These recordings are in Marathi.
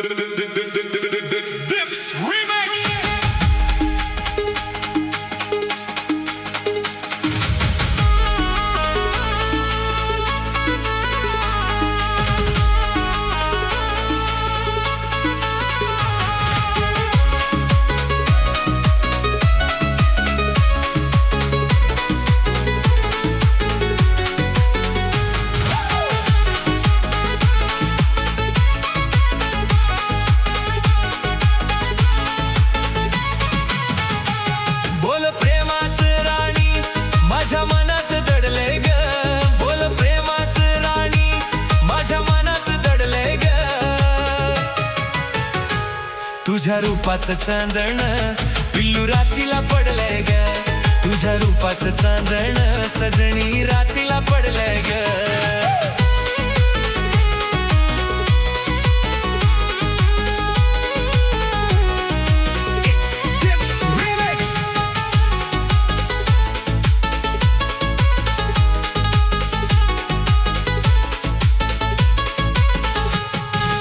Dips Remix. बोल प्रेमाचं राणी माझ्या मनात दडले ग, बोल प्रेमाचं राणी माझ्या मनात दडले ग. तुझ्या रूपाचं चांदण पिल्लू रातीला पडलंय ग, तुझ्या रूपाचं चांदण सजणी रातीला पडलंय ग.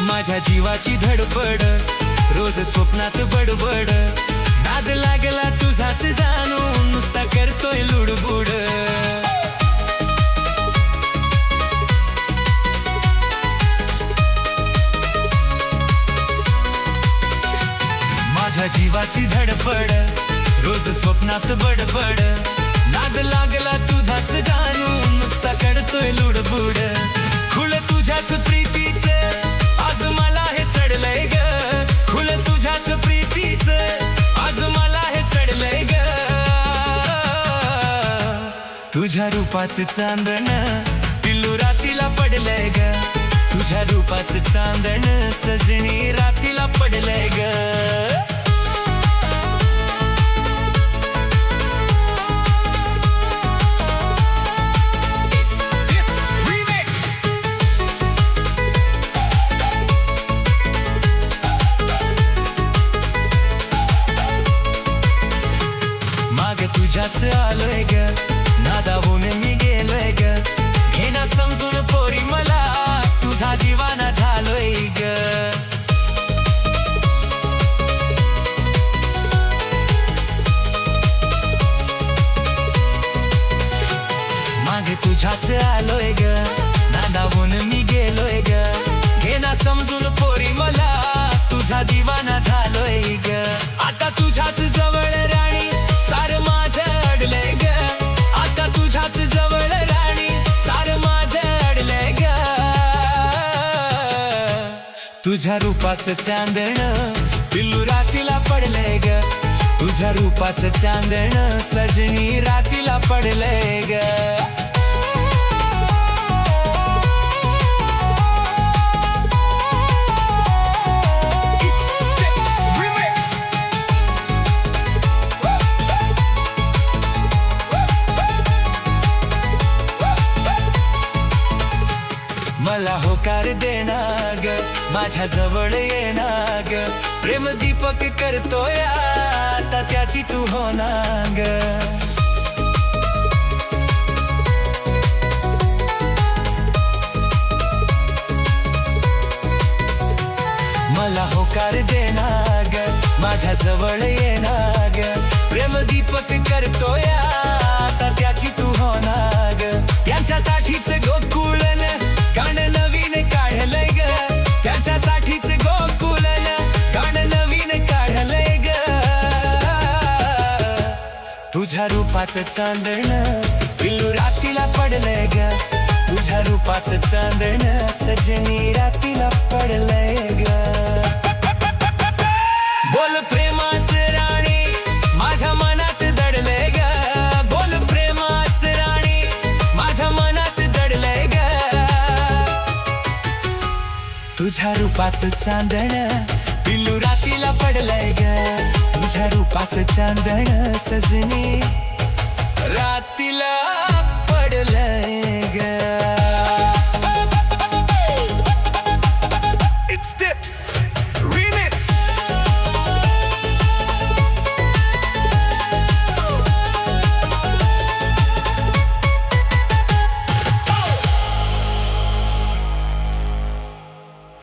माझ्या जीवाची धडपड रोज स्वप्नात बडबड, नाद लागला तुझाच जाणून नुसता करतोय लुडबुड. माझ्या जीवाची धडपड रोज स्वप्नात बडबड, नाद लागला तुझाच जाणून नुसता करतोय लुडबुड. खुळ तुझ्याच प्रीतीच आज मला हे चढलंय ग, खुळ तुझ्याच प्रीतीच आज मला हे चढलंय ग. तुझ्या रूपाचं चांदण पिल्लू रातीला पडलंय ग, तुझ्या रूपाचं चांदण सजणी रातीला पडलंय ग. तुझ्याच आलोय ग, नादावून मी गेलोय ग, घेना समजून पोरी मला तुझा दिवाना झालोय ग. मागे तुझ्याच आलोय ग, नादावून मी गेलोय ग, घेना समजून पोरी मला तुझा दिवाना झालोय ग. आता तुझ्याच जवळ राणी सार माझं अडलंय ग, आता तुझ्याच जवळ राणी सार माझं अडलंय ग. तुझ्या रूपाचं चांदण पिल्लू रातीला पडलंय ग, तुझ्या रूपाचं चांदण सजणी रातीला पडलंय ग. मला होकार देना ग, माझ्या जवळ येना ग, प्रेम दीपक करतोय आता त्याची तू होना ग. मला होकार देना ग, माझ्या जवळ येना ग, प्रेम दीपक करतोय आता त्याची तू होना ग. त्यांच्यासाठीच गोकुळन गाण नवीन काढलंय ग, त्याच्यासाठीच गोकुळन गाण नवीन काढलंय ग. तुझ्या रूपाचं चांदण पिल्लू रातीला पडलंय ग, तुझ्या रूपाचं चांदण सजनी रातीला पडलंय ग. बोल प्रेमाचं राणी माझ्या मनात दडलंय ग, बोल प्रेमाचं राणी माझ्या मनात दडलंय ग. तुझ्या रूपाचं चांदण पिल्लू रातीला पडलंय ग, तुझ्या रूपाचं चांदण सजनी रातीला